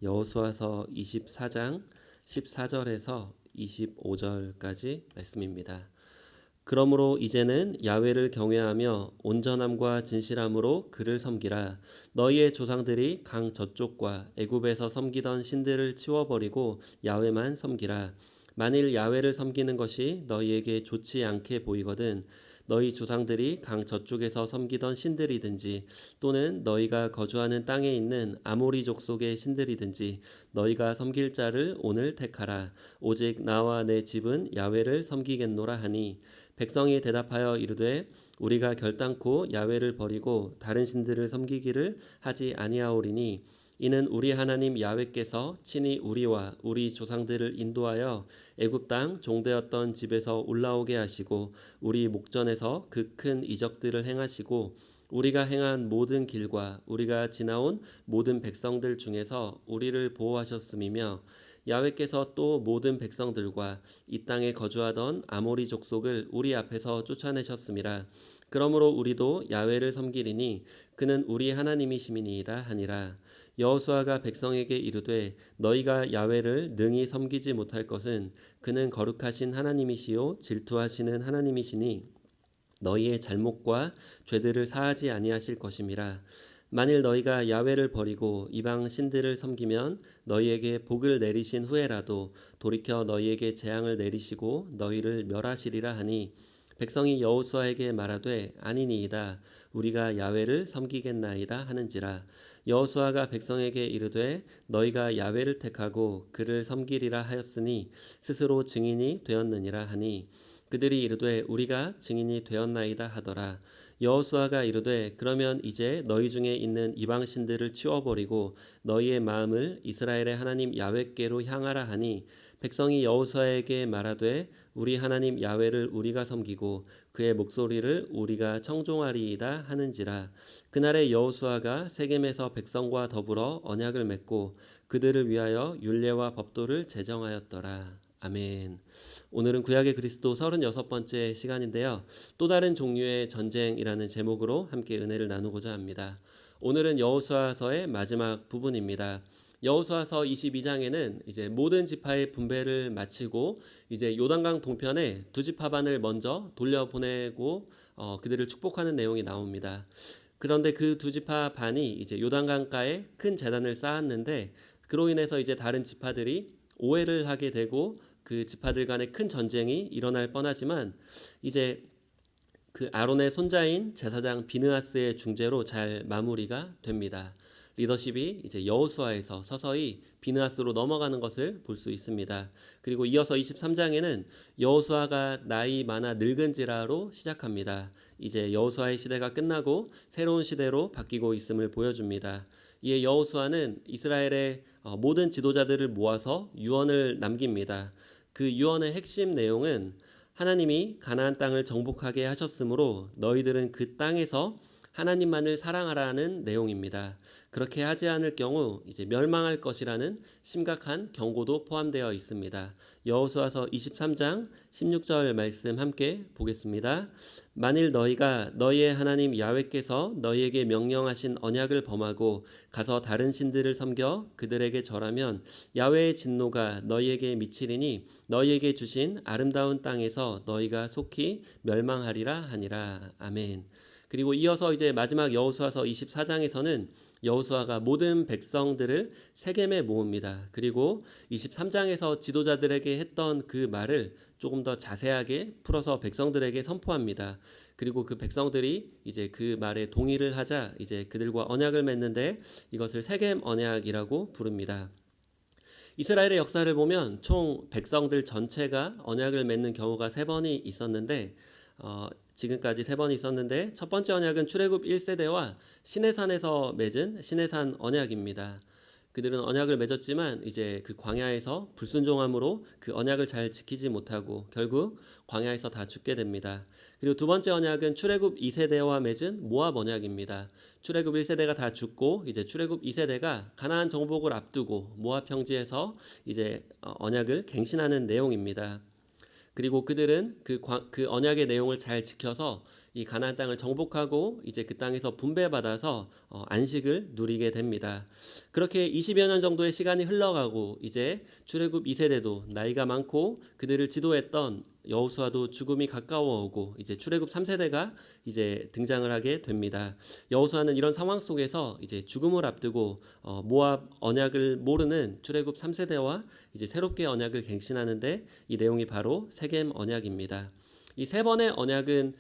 여호수아서 24장 14절에서 25절까지 말씀입니다. 그러므로 이제는 야훼를 경외하며 온전함과 진실함으로 그를 섬기라. 너희의 조상들이 강 저쪽과 애굽에서 섬기던 신들을 치워버리고 야훼만 섬기라. 만일 야훼를 섬기는 것이 너희에게 좋지 않게 보이거든 너희 조상들이 강 저쪽에서 섬기던 신들이든지 또는 너희가 거주하는 땅에 있는 아모리 족속의 신들이든지 너희가 섬길 자를 오늘 택하라. 오직 나와 내 집은 야훼를 섬기겠노라 하니 백성이 대답하여 이르되 우리가 결단코 야훼를 버리고 다른 신들을 섬기기를 하지 아니하오리니 이는 우리 하나님 야훼께서 친히 우리와 우리 조상들을 인도하여 애굽 땅 종되었던 집에서 올라오게 하시고 우리 목전에서 그 큰 이적들을 행하시고 우리가 행한 모든 길과 우리가 지나온 모든 백성들 중에서 우리를 보호하셨음이며 야훼께서 또 모든 백성들과 이 땅에 거주하던 아모리 족속을 우리 앞에서 쫓아내셨음이라. 그러므로 우리도 야훼를 섬기리니 그는 우리 하나님이심이니이다 하니라. 여호수아가 백성에게 이르되 너희가 야훼를 능히 섬기지 못할 것은 그는 거룩하신 하나님이시요 질투하시는 하나님이시니 너희의 잘못과 죄들을 사하지 아니하실 것임이라. 만일 너희가 야훼를 버리고 이방 신들을 섬기면 너희에게 복을 내리신 후에라도 돌이켜 너희에게 재앙을 내리시고 너희를 멸하시리라 하니 백성이 여호수아에게 말하되 아니니이다 우리가 야훼를 섬기겠나이다 하는지라. 여호수아가 백성에게 이르되 너희가 야훼를 택하고 그를 섬기리라 하였으니 스스로 증인이 되었느니라 하니 그들이 이르되 우리가 증인이 되었나이다 하더라. 여호수아가 이르되 그러면 이제 너희 중에 있는 이방 신들을 치워버리고 너희의 마음을 이스라엘의 하나님 야훼께로 향하라 하니 백성이 여호수아에게 말하되 우리 하나님 야훼를 우리가 섬기고 그의 목소리를 우리가 청종하리이다 하는지라. 그날에 여호수아가 세겜에서 백성과 더불어 언약을 맺고 그들을 위하여 율례와 법도를 제정하였더라. 아멘. 오늘은 구약의 그리스도 36번째 시간인데요. 또 다른 종류의 전쟁이라는 제목으로 함께 은혜를 나누고자 합니다. 오늘은 여호수아서의 마지막 부분입니다. 여호수아서 22장에는 이제 모든 지파의 분배를 마치고 이제 요단강 동편에 두 지파반을 먼저 돌려보내고 그들을 축복하는 내용이 나옵니다. 그런데 그 두 지파 반이 이제 요단강가에 큰 제단을 쌓았는데 그로 인해서 이제 다른 지파들이 오해를 하게 되고 그 지파들 간의 큰 전쟁이 일어날 뻔하지만 이제 그 아론의 손자인 제사장 비느하스의 중재로 잘 마무리가 됩니다. 리더십이 이제 여호수아에서 서서히 비느하스로 넘어가는 것을 볼 수 있습니다. 그리고 이어서 23장에는 여호수아가 나이 많아 늙은지라로 시작합니다. 이제 여호수아의 시대가 끝나고 새로운 시대로 바뀌고 있음을 보여줍니다. 이에 여호수아는 이스라엘의 모든 지도자들을 모아서 유언을 남깁니다. 그 유언의 핵심 내용은 하나님이 가나안 땅을 정복하게 하셨으므로 너희들은 그 땅에서 하나님만을 사랑하라는 내용입니다. 그렇게 하지 않을 경우 이제 멸망할 것이라는 심각한 경고도 포함되어 있습니다. 여호수아서 23장 16절 말씀 함께 보겠습니다. 만일 너희가 너희의 하나님 야훼께서 너희에게 명령하신 언약을 범하고 가서 다른 신들을 섬겨 그들에게 절하면 야훼의 진노가 너희에게 미치리니 너희에게 주신 아름다운 땅에서 너희가 속히 멸망하리라 하니라. 아멘. 그리고 이어서 이제 마지막 여호수아서 24장에서는 여호수아가 모든 백성들을 세겜에 모읍니다. 그리고 23장에서 지도자들에게 했던 그 말을 조금 더 자세하게 풀어서 백성들에게 선포합니다. 그리고 그 백성들이 이제 그 말에 동의를 하자 이제 그들과 언약을 맺는데 이것을 세겜 언약이라고 부릅니다. 이스라엘의 역사를 보면 총 백성들 전체가 언약을 맺는 경우가 3번이 있었는데 지금까지 3번이 있었는데 첫 번째 언약은 출애굽 1세대와 시내산에서 맺은 시내산 언약입니다. 그들은 언약을 맺었지만 이제 그 광야에서 불순종함으로 그 언약을 잘 지키지 못하고 결국 광야에서 다 죽게 됩니다. 그리고 두 번째 언약은 출애굽 2세대와 맺은 모압 언약입니다. 출애굽 1세대가 다 죽고 이제 출애굽 2세대가 가나안 정복을 앞두고 모압 평지에서 이제 언약을 갱신하는 내용입니다. 그리고 그들은 그 언약의 내용을 잘 지켜서 이 가나안 땅을 정복하고 이제 그 땅에서 분배받아서 안식을 누리게 됩니다. 그렇게 20여 년 정도의 시간이 흘러가고 이제 출애굽 2세대도 나이가 많고 그들을 지도했던 여호수아도 죽음이 가까워 오고 이제 출애굽 3세대가 이제 등장을 하게 됩니다. 여호수아는 이런 상황 속에서 이제 죽음을 앞두고 모압 언약을 모르는 출애굽 3세대와 이제 새롭게 언약을 갱신하는데 이 내용이 바로 세겜 언약입니다. 이 세 번의 언약은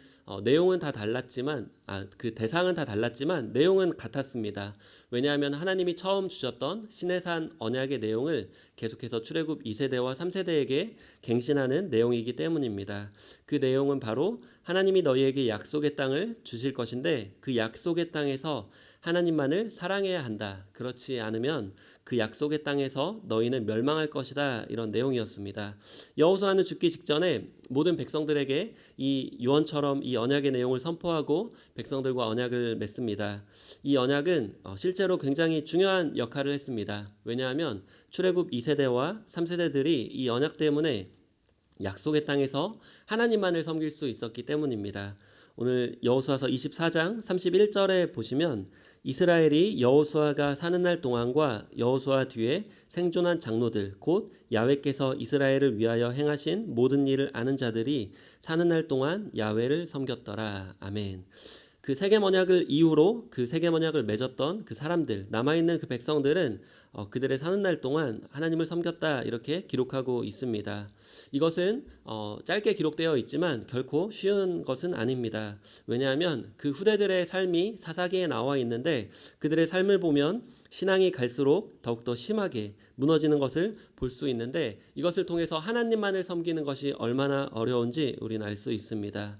내용은 다 달랐지만 그 대상은 다 달랐지만 내용은 같았습니다. 왜냐하면 하나님이 처음 주셨던 시내산 언약의 내용을 계속해서 출애굽 2세대와 3세대에게 갱신하는 내용이기 때문입니다. 그 내용은 바로 하나님이 너희에게 약속의 땅을 주실 것인데 그 약속의 땅에서 하나님만을 사랑해야 한다. 그렇지 않으면 그 약속의 땅에서 너희는 멸망할 것이다. 이런 내용이었습니다. 여호수아는 죽기 직전에 모든 백성들에게 이 유언처럼 이 언약의 내용을 선포하고 백성들과 언약을 맺습니다. 이 언약은 실제로 굉장히 중요한 역할을 했습니다. 왜냐하면 출애굽 2세대와 3세대들이 이 언약 때문에 약속의 땅에서 하나님만을 섬길 수 있었기 때문입니다. 오늘 여호수아서 24장 31절에 보시면 이스라엘이 여호수아가 사는 날 동안과 여호수아 뒤에 생존한 장로들 곧 야훼께서 이스라엘을 위하여 행하신 모든 일을 아는 자들이 사는 날 동안 야훼를 섬겼더라. 아멘. 그 세겜 언약을 이후로 그 세겜 언약을 맺었던 그 사람들 남아있는 그 백성들은 그들의 사는 날 동안 하나님을 섬겼다 이렇게 기록하고 있습니다. 이것은 짧게 기록되어 있지만 결코 쉬운 것은 아닙니다. 왜냐하면 그 후대들의 삶이 사사기에 나와 있는데 그들의 삶을 보면 신앙이 갈수록 더욱더 심하게 무너지는 것을 볼 수 있는데 이것을 통해서 하나님만을 섬기는 것이 얼마나 어려운지 우리는 알 수 있습니다.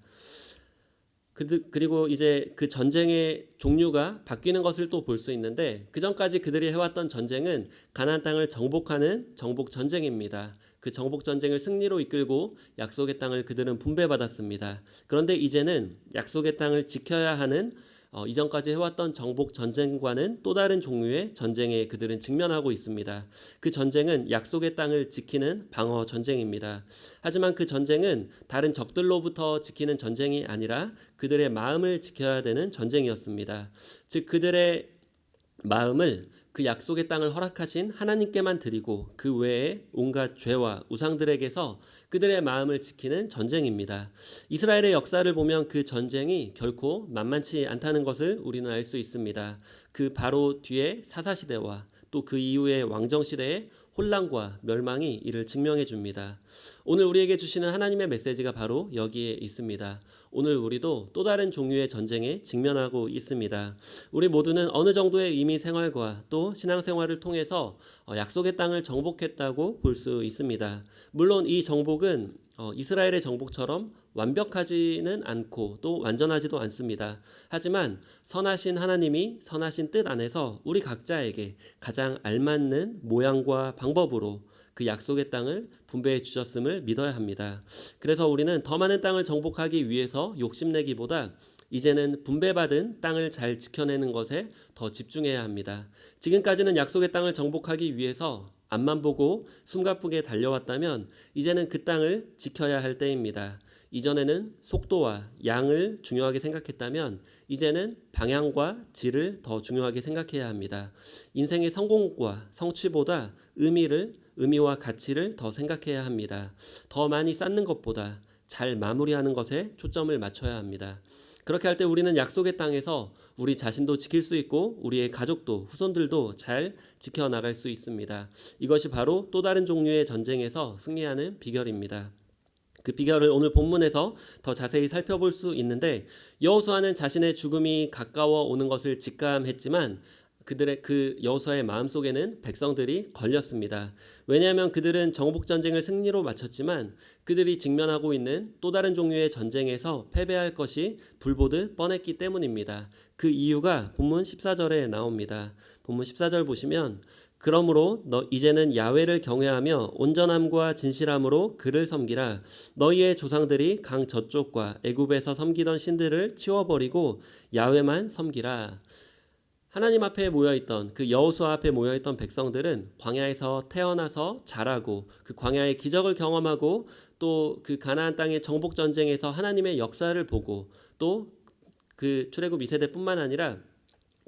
그리고 이제 그 전쟁의 종류가 바뀌는 것을 또 볼 수 있는데 그 전까지 그들이 해왔던 전쟁은 가나안 땅을 정복하는 정복 전쟁입니다. 그 정복 전쟁을 승리로 이끌고 약속의 땅을 그들은 분배받았습니다. 그런데 이제는 약속의 땅을 지켜야 하는 이전까지 해왔던 정복 전쟁과는 또 다른 종류의 전쟁에 그들은 직면하고 있습니다. 그 전쟁은 약속의 땅을 지키는 방어 전쟁입니다. 하지만 그 전쟁은 다른 적들로부터 지키는 전쟁이 아니라 그들의 마음을 지켜야 되는 전쟁이었습니다. 즉 그들의 마음을 그 약속의 땅을 허락하신 하나님께만 드리고 그 외에 온갖 죄와 우상들에게서 그들의 마음을 지키는 전쟁입니다. 이스라엘의 역사를 보면 그 전쟁이 결코 만만치 않다는 것을 우리는 알 수 있습니다. 그 바로 뒤에 사사시대와 또 그 이후의 왕정시대의 혼란과 멸망이 이를 증명해 줍니다. 오늘 우리에게 주시는 하나님의 메시지가 바로 여기에 있습니다. 오늘 우리도 또 다른 종류의 전쟁에 직면하고 있습니다. 우리 모두는 어느 정도의 의미 생활과 또 신앙생활을 통해서 약속의 땅을 정복했다고 볼 수 있습니다. 물론 이 정복은 이스라엘의 정복처럼 완벽하지는 않고 또 완전하지도 않습니다. 하지만 선하신 하나님이 선하신 뜻 안에서 우리 각자에게 가장 알맞는 모양과 방법으로 그 약속의 땅을 분배해 주셨음을 믿어야 합니다. 그래서 우리는 더 많은 땅을 정복하기 위해서 욕심내기보다 이제는 분배받은 땅을 잘 지켜내는 것에 더 집중해야 합니다. 지금까지는 약속의 땅을 정복하기 위해서 앞만 보고 숨가쁘게 달려왔다면 이제는 그 땅을 지켜야 할 때입니다. 이전에는 속도와 양을 중요하게 생각했다면 이제는 방향과 질을 더 중요하게 생각해야 합니다. 인생의 성공과 성취보다 의미와 가치를 더 생각해야 합니다. 더 많이 쌓는 것보다 잘 마무리하는 것에 초점을 맞춰야 합니다. 그렇게 할 때 우리는 약속의 땅에서 우리 자신도 지킬 수 있고 우리의 가족도 후손들도 잘 지켜나갈 수 있습니다. 이것이 바로 또 다른 종류의 전쟁에서 승리하는 비결입니다. 그 비결을 오늘 본문에서 더 자세히 살펴볼 수 있는데 여호수아는 자신의 죽음이 가까워 오는 것을 직감했지만 그들의 그 여호수아의 마음속에는 백성들이 걸렸습니다. 왜냐하면 그들은 정복 전쟁을 승리로 마쳤지만 그들이 직면하고 있는 또 다른 종류의 전쟁에서 패배할 것이 불보듯 뻔했기 때문입니다. 그 이유가 본문 14절에 나옵니다. 본문 14절 보시면 그러므로 너 이제는 야훼를 경외하며 온전함과 진실함으로 그를 섬기라. 너희의 조상들이 강 저쪽과 애굽에서 섬기던 신들을 치워버리고 야훼만 섬기라. 하나님 앞에 모여있던 그 여호수아 앞에 모여있던 백성들은 광야에서 태어나서 자라고 그 광야의 기적을 경험하고 또 그 가나안 땅의 정복 전쟁에서 하나님의 역사를 보고 또 그 출애굽 2세대뿐만 아니라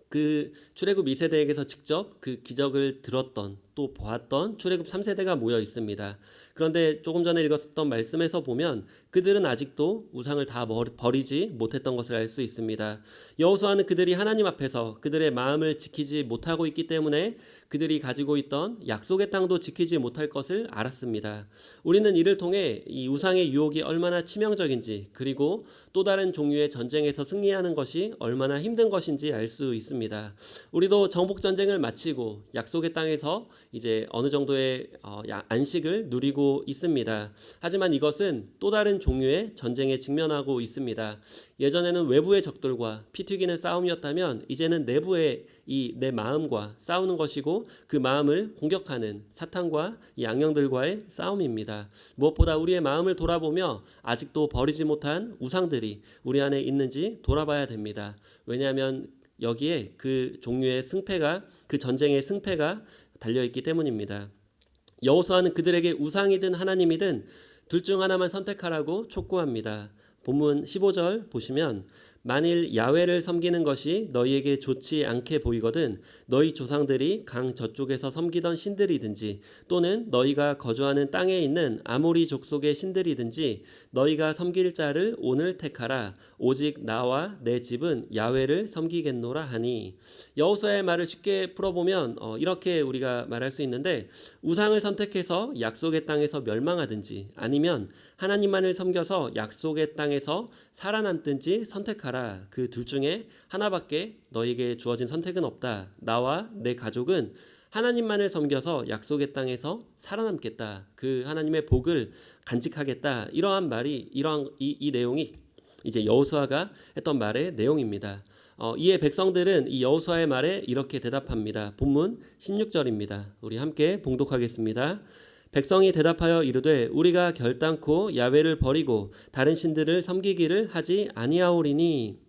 그 출애굽 2세대에게서 직접 그 기적을 들었던 또 보았던 출애굽 3세대가 모여 있습니다. 그런데 조금 전에 읽었던 말씀에서 보면 그들은 아직도 우상을 다 버리지 못했던 것을 알 수 있습니다. 여호수아는 그들이 하나님 앞에서 그들의 마음을 지키지 못하고 있기 때문에 그들이 가지고 있던 약속의 땅도 지키지 못할 것을 알았습니다. 우리는 이를 통해 이 우상의 유혹이 얼마나 치명적인지, 그리고 또 다른 종류의 전쟁에서 승리하는 것이 얼마나 힘든 것인지 알 수 있습니다. 우리도 정복 전쟁을 마치고 약속의 땅에서 이제 어느 정도의 안식을 누리고 있습니다. 하지만 이것은 또 다른 종류의 전쟁에 직면하고 있습니다. 예전에는 외부의 적들과 피 튀기는 싸움이었다면 이제는 내부의 이 내 마음과 싸우는 것이고, 그 마음을 공격하는 사탄과 이 악령들과의 싸움입니다. 무엇보다 우리의 마음을 돌아보며 아직도 버리지 못한 우상들이 우리 안에 있는지 돌아봐야 됩니다. 왜냐하면 여기에 그 종류의 승패가, 그 전쟁의 승패가 달려있기 때문입니다. 여호수아는 그들에게 우상이든 하나님이든 둘 중 하나만 선택하라고 촉구합니다. 본문 15절 보시면, 만일 야훼를 섬기는 것이 너희에게 좋지 않게 보이거든 너희 조상들이 강 저쪽에서 섬기던 신들이든지 또는 너희가 거주하는 땅에 있는 아모리 족속의 신들이든지 너희가 섬길 자를 오늘 택하라. 오직 나와 내 집은 야훼를 섬기겠노라 하니. 여호수아의 말을 쉽게 풀어보면 이렇게 우리가 말할 수 있는데, 우상을 선택해서 약속의 땅에서 멸망하든지 아니면 하나님만을 섬겨서 약속의 땅에서 살아남든지 선택하라. 그 둘 중에 하나밖에 너에게 주어진 선택은 없다. 나와 내 가족은 하나님만을 섬겨서 약속의 땅에서 살아남겠다. 그 하나님의 복을 간직하겠다. 이러한 말이, 이러한 이 내용이 이제 여호수아가 했던 말의 내용입니다. 이에 백성들은 이 여호수아의 말에 이렇게 대답합니다. 본문 16절입니다. 우리 함께 봉독하겠습니다. 백성이 대답하여 이르되 우리가 결단코 야훼를 버리고 다른 신들을 섬기기를 하지 아니하오리니.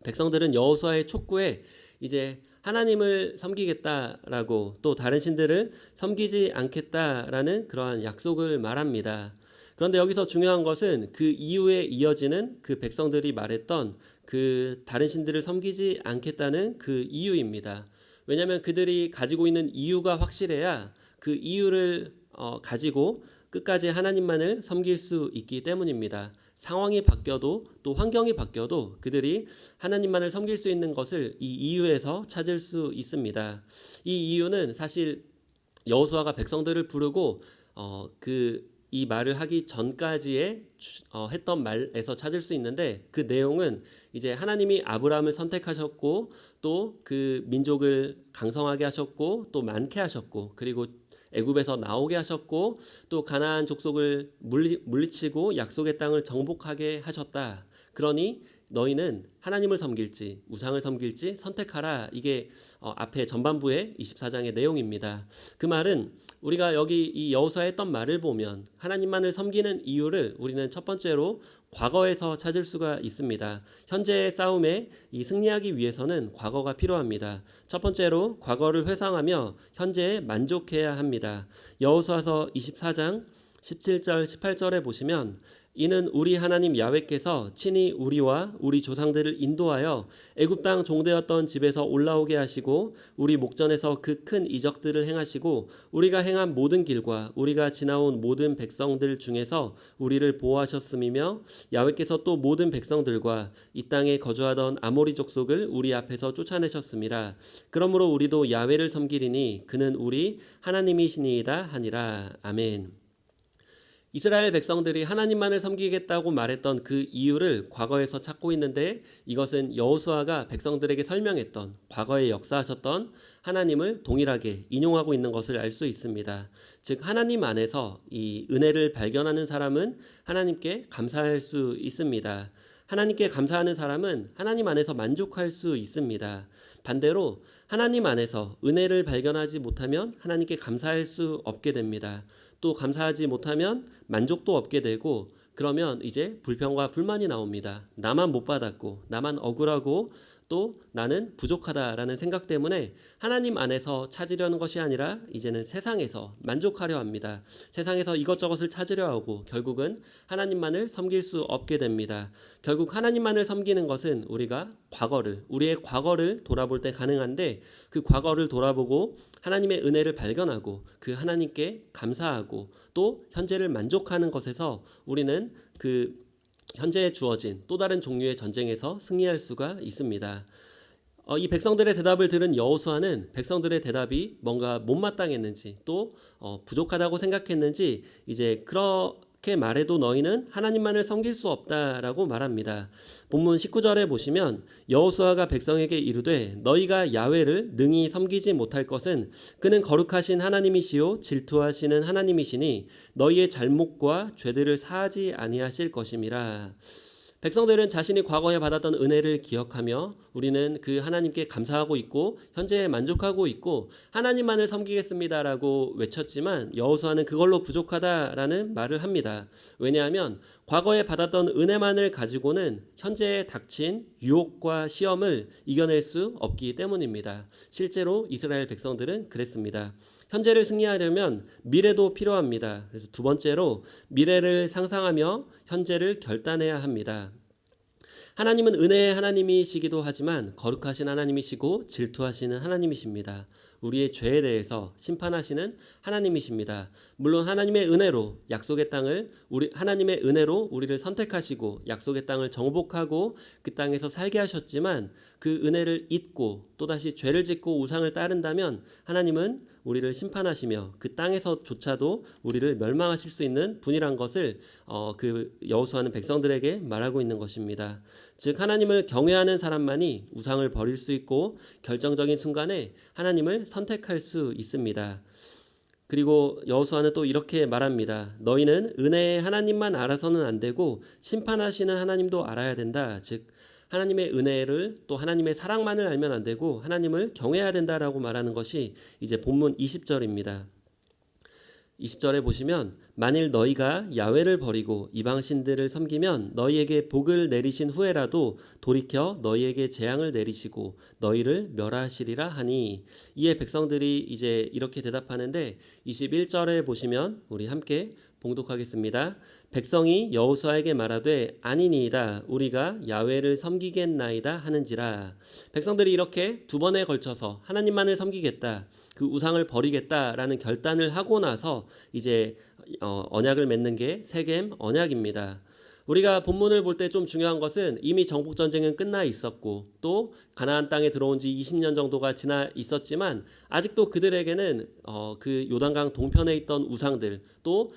백성들은 여호수아의 촉구에 이제 하나님을 섬기겠다라고 또 다른 신들을 섬기지 않겠다라는 그러한 약속을 말합니다. 그런데 여기서 중요한 것은 그 이후에 이어지는 그 백성들이 말했던 그 다른 신들을 섬기지 않겠다는 그 이유입니다. 왜냐하면 그들이 가지고 있는 이유가 확실해야 그 이유를 가지고 끝까지 하나님만을 섬길 수 있기 때문입니다. 상황이 바뀌어도 또 환경이 바뀌어도 그들이 하나님만을 섬길 수 있는 것을 이 이유에서 찾을 수 있습니다. 이 이유는 사실 여호수아가 백성들을 부르고 이 말을 하기 전까지의 했던 말에서 찾을 수 있는데, 그 내용은 이제 하나님이 아브라함을 선택하셨고 또 그 민족을 강성하게 하셨고 또 많게 하셨고, 그리고 애굽에서 나오게 하셨고 또 가나안 족속을 물리치고 약속의 땅을 정복하게 하셨다. 그러니 너희는 하나님을 섬길지 우상을 섬길지 선택하라. 이게 앞에 전반부의 24장의 내용입니다. 그 말은 우리가 여기 이 여호수아 했던 말을 보면 하나님만을 섬기는 이유를 우리는 첫 번째로 과거에서 찾을 수가 있습니다. 현재의 싸움에 이 승리하기 위해서는 과거가 필요합니다. 첫 번째로 과거를 회상하며 현재에 만족해야 합니다. 여호수아서 24장 17절 18절에 보시면, 이는 우리 하나님 야훼께서 친히 우리와 우리 조상들을 인도하여 애굽 땅 종되었던 집에서 올라오게 하시고 우리 목전에서 그 큰 이적들을 행하시고 우리가 행한 모든 길과 우리가 지나온 모든 백성들 중에서 우리를 보호하셨음이며, 야훼께서 또 모든 백성들과 이 땅에 거주하던 아모리 족속을 우리 앞에서 쫓아내셨음이라. 그러므로 우리도 야훼를 섬기리니 그는 우리 하나님이시니이다 하니라. 아멘. 이스라엘 백성들이 하나님만을 섬기겠다고 말했던 그 이유를 과거에서 찾고 있는데, 이것은 여호수아가 백성들에게 설명했던 과거에 역사하셨던 하나님을 동일하게 인용하고 있는 것을 알 수 있습니다. 즉 하나님 안에서 이 은혜를 발견하는 사람은 하나님께 감사할 수 있습니다. 하나님께 감사하는 사람은 하나님 안에서 만족할 수 있습니다. 반대로 하나님 안에서 은혜를 발견하지 못하면 하나님께 감사할 수 없게 됩니다. 또 감사하지 못하면 만족도 없게 되고, 그러면 이제 불평과 불만이 나옵니다. 나만 못 받았고 나만 억울하고 또 나는 부족하다라는 생각 때문에 하나님 안에서 찾으려는 것이 아니라 이제는 세상에서 만족하려 합니다. 세상에서 이것저것을 찾으려 하고 결국은 하나님만을 섬길 수 없게 됩니다. 결국 하나님만을 섬기는 것은 우리가 우리의 과거를 돌아볼 때 가능한데, 그 과거를 돌아보고 하나님의 은혜를 발견하고 그 하나님께 감사하고 또 현재를 만족하는 것에서 우리는 그 현재에 주어진 또 다른 종류의 전쟁에서 승리할 수가 있습니다. 이 백성들의 대답을 들은 여호수아는 백성들의 대답이 뭔가 못마땅했는지 또 부족하다고 생각했는지 이제 그렇게 말해도 너희는 하나님만을 섬길 수 없다라고 말합니다. 본문 19절에 보시면 여호수아가 백성에게 이르되 너희가 야훼를 능히 섬기지 못할 것은 그는 거룩하신 하나님이시요 질투하시는 하나님이시니 너희의 잘못과 죄들을 사하지 아니하실 것임이라. 백성들은 자신이 과거에 받았던 은혜를 기억하며 우리는 그 하나님께 감사하고 있고 현재에 만족하고 있고 하나님만을 섬기겠습니다라고 외쳤지만 여호수아는 그걸로 부족하다라는 말을 합니다. 왜냐하면 과거에 받았던 은혜만을 가지고는 현재에 닥친 유혹과 시험을 이겨낼 수 없기 때문입니다. 실제로 이스라엘 백성들은 그랬습니다. 현재를 승리하려면 미래도 필요합니다. 그래서 두 번째로 미래를 상상하며 현재를 결단해야 합니다. 하나님은 은혜의 하나님이시기도 하지만 거룩하신 하나님이시고 질투하시는 하나님이십니다. 우리의 죄에 대해서 심판하시는 하나님이십니다. 물론 하나님의 은혜로 약속의 땅을 하나님의 은혜로 우리를 선택하시고 약속의 땅을 정복하고 그 땅에서 살게 하셨지만 그 은혜를 잊고 또다시 죄를 짓고 우상을 따른다면 하나님은 우리를 심판하시며 그 땅에서조차도 우리를 멸망하실 수 있는 분이란 것을 그 여호수아는 백성들에게 말하고 있는 것입니다. 즉 하나님을 경외하는 사람만이 우상을 버릴 수 있고 결정적인 순간에 하나님을 선택할 수 있습니다. 그리고 여호수아는 또 이렇게 말합니다. 너희는 은혜의 하나님만 알아서는 안 되고 심판하시는 하나님도 알아야 된다. 즉 하나님의 은혜를 또 하나님의 사랑만을 알면 안 되고 하나님을 경외해야 된다라고 말하는 것이 이제 본문 20절입니다. 20절에 보시면 만일 너희가 야훼를 버리고 이방신들을 섬기면 너희에게 복을 내리신 후에라도 돌이켜 너희에게 재앙을 내리시고 너희를 멸하시리라 하니. 이에 백성들이 이제 이렇게 대답하는데 21절에 보시면 우리 함께 봉독하겠습니다. 백성이 여호수아에게 말하되 아니니이다 우리가 야훼를 섬기겠나이다 하는지라. 백성들이 이렇게 두 번에 걸쳐서 하나님만을 섬기겠다, 그 우상을 버리겠다라는 결단을 하고 나서 이제 언약을 맺는 게 세겜 언약입니다. 우리가 본문을 볼 때 좀 중요한 것은 이미 정복 전쟁은 끝나 있었고 또 가나안 땅에 들어온 지 20년 정도가 지나 있었지만 아직도 그들에게는 그 요단강 동편에 있던 우상들 또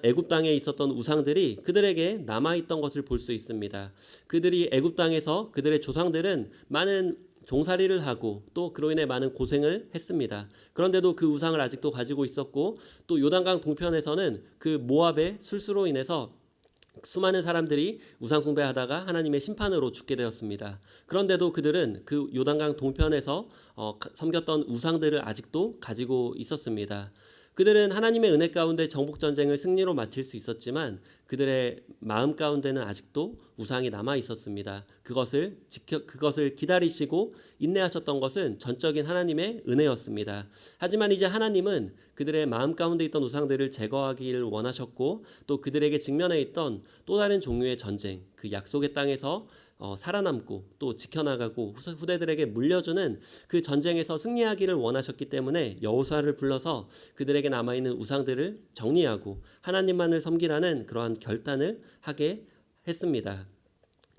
애굽 땅에 있었던 우상들이 그들에게 남아 있던 것을 볼 수 있습니다. 그들이 애굽 땅에서 그들의 조상들은 많은 종살이를 하고 또 그로 인해 많은 고생을 했습니다. 그런데도 그 우상을 아직도 가지고 있었고 또 요단강 동편에서는 그 모압의 술수로 인해서 수많은 사람들이 우상 숭배하다가 하나님의 심판으로 죽게 되었습니다. 그런데도 그들은 그 요단강 동편에서 섬겼던 우상들을 아직도 가지고 있었습니다. 그들은 하나님의 은혜 가운데 정복전쟁을 승리로 마칠 수 있었지만 그들의 마음 가운데는 아직도 우상이 남아 있었습니다. 그것을 기다리시고 인내하셨던 것은 전적인 하나님의 은혜였습니다. 하지만 이제 하나님은 그들의 마음 가운데 있던 우상들을 제거하기를 원하셨고 또 그들에게 직면해 있던 또 다른 종류의 전쟁, 그 약속의 땅에서 살아남고 또 지켜나가고 후대들에게 물려주는 그 전쟁에서 승리하기를 원하셨기 때문에 여호수아를 불러서 그들에게 남아있는 우상들을 정리하고 하나님만을 섬기라는 그러한 결단을 하게 했습니다.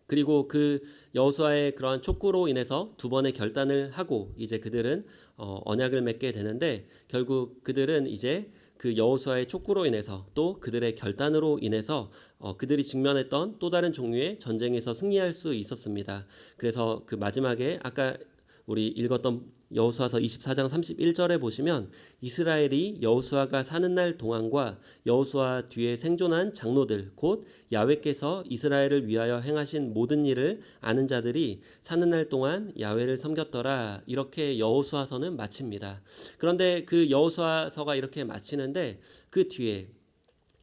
그리고 그 여호수아의 그러한 촉구로 인해서 두 번의 결단을 하고 이제 그들은 언약을 맺게 되는데 결국 그들은 이제 그 여호수아의 촉구로 인해서 또 그들의 결단으로 인해서 그들이 직면했던 또 다른 종류의 전쟁에서 승리할 수 있었습니다. 그래서 그 마지막에 아까 우리 읽었던 여호수아서 24장 31절에 보시면 이스라엘이 여호수아가 사는 날 동안과 여호수아 뒤에 생존한 장로들 곧 야훼께서 이스라엘을 위하여 행하신 모든 일을 아는 자들이 사는 날 동안 야훼를 섬겼더라. 이렇게 여호수아서는 마칩니다. 그런데 그 여호수아서가 이렇게 마치는데 그 뒤에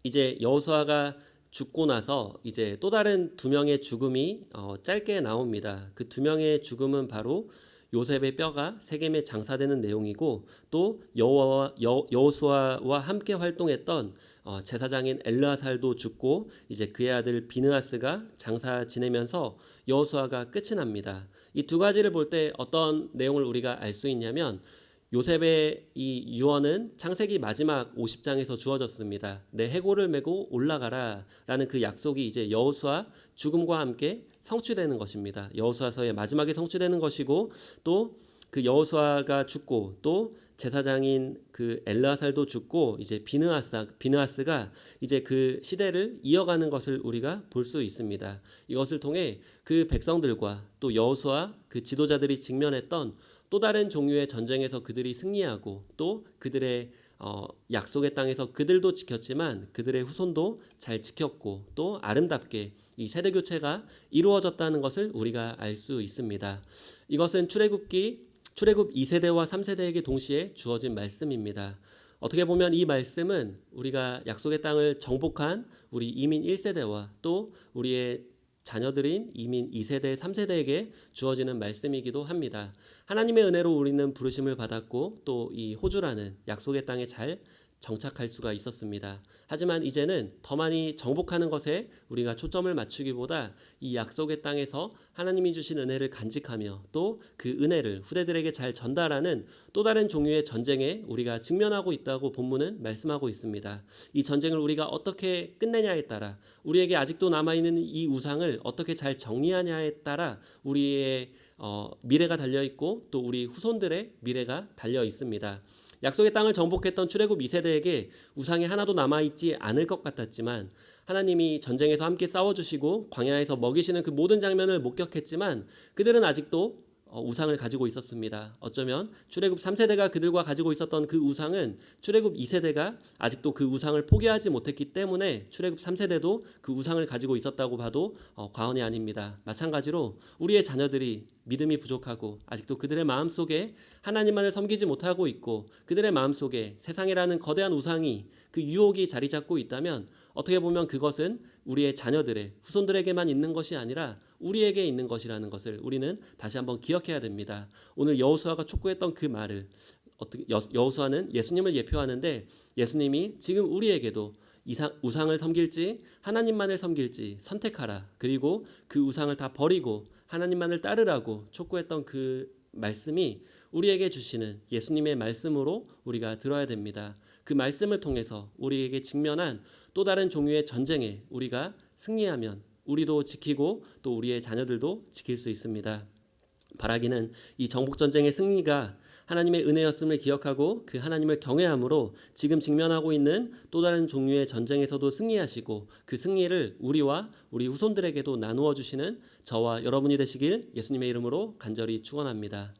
이제 여호수아가 죽고 나서 이제 또 다른 두 명의 죽음이 짧게 나옵니다. 그 두 명의 죽음은 바로 요셉의 뼈가 세겜에 장사되는 내용이고, 또 여호수아와 함께 활동했던 제사장인 엘르아살도 죽고 이제 그의 아들 비느하스가 장사 지내면서 여호수아가 끝이 납니다. 이 두 가지를 볼 때 어떤 내용을 우리가 알 수 있냐면, 요셉의 이 유언은 창세기 마지막 50장에서 주어졌습니다. 내 해골을 메고 올라가라 라는 그 약속이 이제 여호수아 죽음과 함께 성취되는 것입니다. 여호수아서의 마지막에 성취되는 것이고, 또 그 여호수아가 죽고 또 제사장인 그 엘르아살도 죽고 이제 비느하스가 이제 그 시대를 이어가는 것을 우리가 볼 수 있습니다. 이것을 통해 그 백성들과 또 여호수아 그 지도자들이 직면했던 또 다른 종류의 전쟁에서 그들이 승리하고, 또 그들의 약속의 땅에서 그들도 지켰지만 그들의 후손도 잘 지켰고, 또 아름답게 이 세대 교체가 이루어졌다는 것을 우리가 알 수 있습니다. 이것은 출애굽 2세대와 3세대에게 동시에 주어진 말씀입니다. 어떻게 보면 이 말씀은 우리가 약속의 땅을 정복한 우리 이민 1세대와 또 우리의 자녀들인 이민 2세대, 3세대에게 주어지는 말씀이기도 합니다. 하나님의 은혜로 우리는 부르심을 받았고, 또 이 호주라는 약속의 땅에 잘 정착할 수가 있었습니다. 하지만 이제는 더 많이 정복하는 것에 우리가 초점을 맞추기보다 이 약속의 땅에서 하나님이 주신 은혜를 간직하며 또 그 은혜를 후대들에게 잘 전달하는 또 다른 종류의 전쟁에 우리가 직면하고 있다고 본문은 말씀하고 있습니다. 이 전쟁을 우리가 어떻게 끝내냐에 따라, 우리에게 아직도 남아있는 이 우상을 어떻게 잘 정리하냐에 따라 우리의 미래가 달려있고, 또 우리 후손들의 미래가 달려 있습니다. 약속의 땅을 정복했던 출애굽 2세대에게 우상이 하나도 남아있지 않을 것 같았지만, 하나님이 전쟁에서 함께 싸워주시고 광야에서 먹이시는 그 모든 장면을 목격했지만 그들은 아직도 우상을 가지고 있었습니다. 어쩌면 출애굽 3세대가 그들과 가지고 있었던 그 우상은 출애굽 2세대가 아직도 그 우상을 포기하지 못했기 때문에 출애굽 3세대도 그 우상을 가지고 있었다고 봐도 과언이 아닙니다. 마찬가지로 우리의 자녀들이 믿음이 부족하고 아직도 그들의 마음속에 하나님만을 섬기지 못하고 있고, 그들의 마음속에 세상이라는 거대한 우상이, 그 유혹이 자리 잡고 있다면, 어떻게 보면 그것은 우리의 자녀들의 후손들에게만 있는 것이 아니라 우리에게 있는 것이라는 것을 우리는 다시 한번 기억해야 됩니다. 오늘 여호수아가 촉구했던 그 말을, 여호수아는 예수님을 예표하는데, 예수님이 지금 우리에게도 우상을 섬길지 하나님만을 섬길지 선택하라, 그리고 그 우상을 다 버리고 하나님만을 따르라고 촉구했던 그 말씀이 우리에게 주시는 예수님의 말씀으로 우리가 들어야 됩니다. 그 말씀을 통해서 우리에게 직면한 또 다른 종류의 전쟁에 우리가 승리하면 우리도 지키고 또 우리의 자녀들도 지킬 수 있습니다. 바라기는 이 정복전쟁의 승리가 하나님의 은혜였음을 기억하고 그 하나님을 경외함으로 지금 직면하고 있는 또 다른 종류의 전쟁에서도 승리하시고, 그 승리를 우리와 우리 후손들에게도 나누어 주시는 저와 여러분이 되시길 예수님의 이름으로 간절히 축원합니다.